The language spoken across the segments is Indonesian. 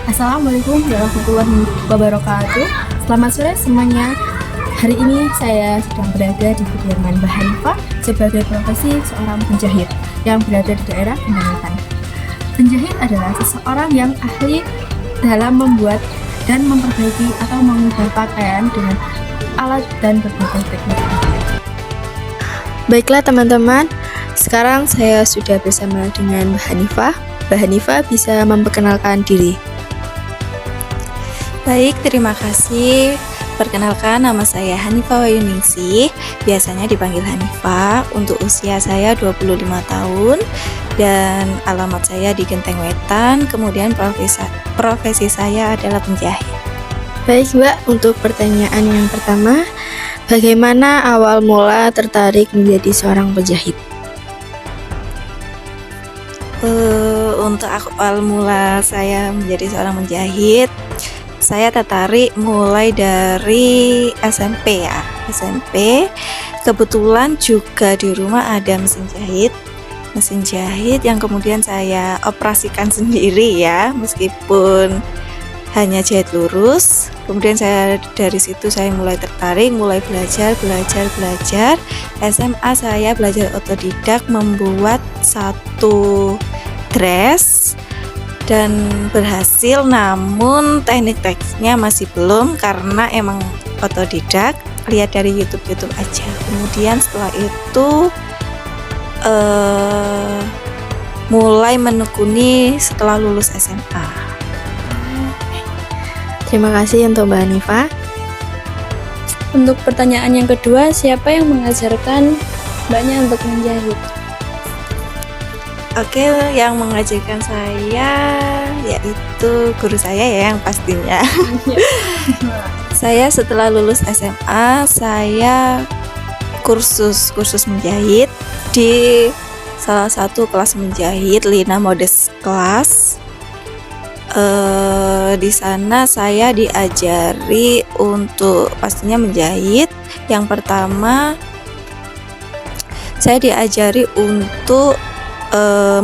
Assalamualaikum warahmatullahi wabarakatuh. Selamat sore semuanya. Hari ini saya sedang berada di kediaman Mbak Hanifah sebagai profesi seorang penjahit yang berada di daerah Kembangan. Penjahit adalah seseorang yang ahli dalam membuat dan memperbaiki atau mengubah pakaian dengan alat dan berbagai teknik. Baiklah teman-teman, sekarang saya sudah bersama dengan Mbak Hanifah. Mbak Hanifah bisa memperkenalkan diri. Baik, terima kasih. Perkenalkan, nama saya Hanifah Wayuningsih, biasanya dipanggil Hanifah. Untuk usia saya 25 tahun dan alamat saya di Genteng Wetan. Kemudian profesi saya adalah penjahit. Baik Mbak, untuk pertanyaan yang pertama, bagaimana awal mula tertarik menjadi seorang penjahit? Untuk awal mula saya menjadi seorang penjahit, saya tertarik mulai dari SMP ya. SMP, kebetulan juga di rumah ada mesin jahit yang kemudian saya operasikan sendiri ya, meskipun hanya jahit lurus. Kemudian dari situ saya mulai tertarik, mulai belajar. SMA saya belajar otodidak membuat satu dress dan berhasil, namun tekniknya masih belum karena emang otodidak, lihat dari YouTube aja. Kemudian setelah itu mulai menekuni setelah lulus SMA. Terima kasih untuk Mbak Hanifah. Untuk pertanyaan yang kedua, siapa yang mengajarkan Mbaknya untuk menjahit? Oke, yang mengajarkan saya yaitu guru saya ya, yang pastinya. Saya setelah lulus SMA, saya kursus menjahit di salah satu kelas menjahit, Lina Modest Class. Di sana saya diajari untuk pastinya menjahit. Yang pertama, saya diajari untuk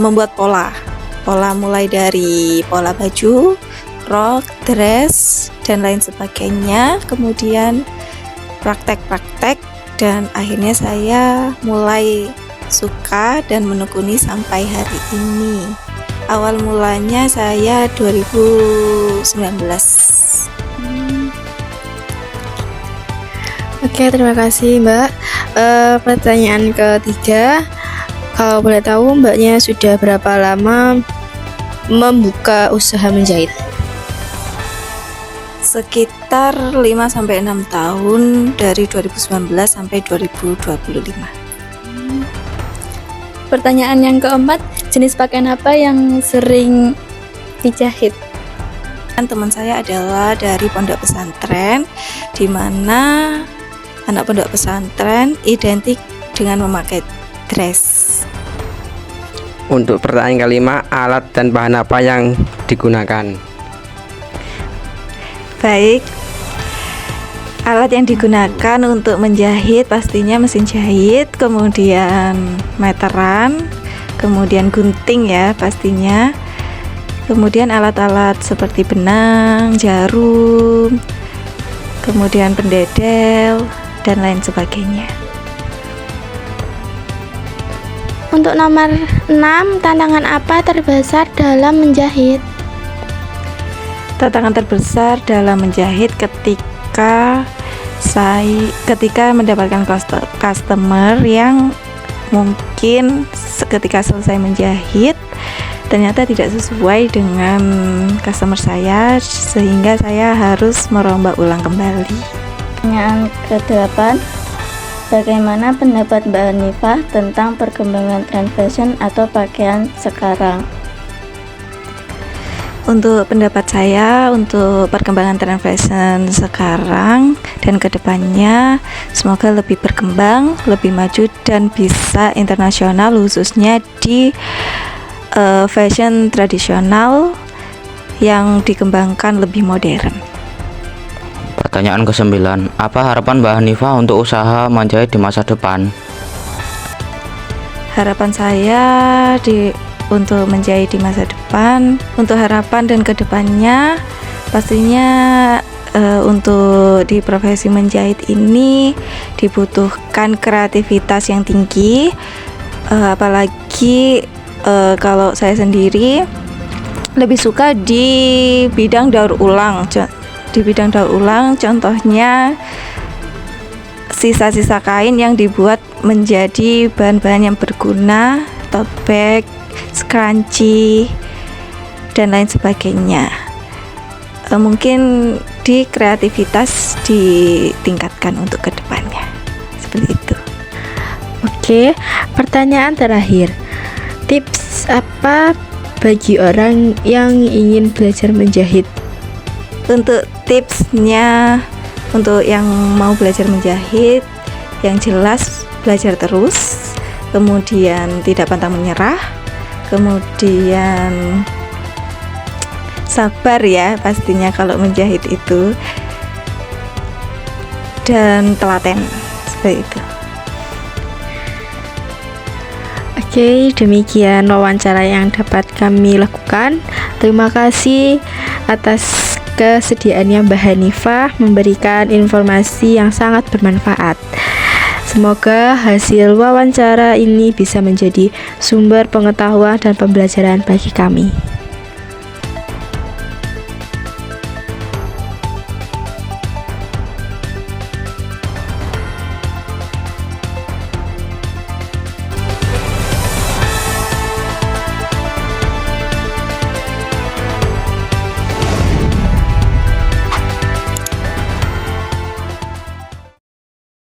membuat pola mulai dari pola baju, rok, dress, dan lain sebagainya. Kemudian praktek dan akhirnya saya mulai suka dan menekuni sampai hari ini. Awal mulanya saya 2019. Oke, terima kasih Mbak. Pertanyaan ketiga, kalau boleh tahu Mbaknya sudah berapa lama membuka usaha menjahit? Sekitar 5-6 tahun, dari 2019 sampai 2025. Pertanyaan yang keempat, jenis pakaian apa yang sering dijahit? Teman saya adalah dari pondok pesantren, di mana anak pondok pesantren identik dengan memakai dress. Untuk pertanyaan kelima, alat dan bahan apa yang digunakan? Baik, alat yang digunakan untuk menjahit pastinya mesin jahit, kemudian meteran, kemudian gunting ya pastinya, kemudian alat-alat seperti benang, jarum, kemudian pendedel, dan lain sebagainya. Untuk nomor 6, tantangan apa terbesar dalam menjahit? Tantangan terbesar dalam menjahit ketika mendapatkan customer yang mungkin ketika selesai menjahit ternyata tidak sesuai dengan customer saya, sehingga saya harus merombak ulang kembali. Pertanyaan ke-8, bagaimana pendapat Mbak Hanifah tentang perkembangan tren fashion atau pakaian sekarang? Untuk pendapat saya untuk perkembangan tren fashion sekarang dan kedepannya, semoga lebih berkembang, lebih maju, dan bisa internasional, khususnya di fashion tradisional yang dikembangkan lebih modern. Pertanyaan ke-9, apa harapan Mbak Hanifah untuk usaha menjahit di masa depan? Harapan saya untuk menjahit di masa depan. Untuk harapan dan kedepannya, pastinya untuk di profesi menjahit ini dibutuhkan kreativitas yang tinggi, apalagi kalau saya sendiri lebih suka di bidang daur ulang. Contohnya sisa-sisa kain yang dibuat menjadi bahan-bahan yang berguna, tote bag, scrunchie, dan lain sebagainya. Mungkin di kreativitas ditingkatkan untuk kedepannya, seperti itu. Oke, pertanyaan terakhir. Tips apa bagi orang yang ingin belajar menjahit? Untuk tipsnya, untuk yang mau belajar menjahit, yang jelas belajar terus, kemudian tidak pantang menyerah, kemudian sabar ya pastinya kalau menjahit itu, dan telaten, seperti itu. Oke, demikian wawancara yang dapat kami lakukan. Terima kasih atas kesediaannya Mbak Hanifah memberikan informasi yang sangat bermanfaat. Semoga hasil wawancara ini bisa menjadi sumber pengetahuan dan pembelajaran bagi kami.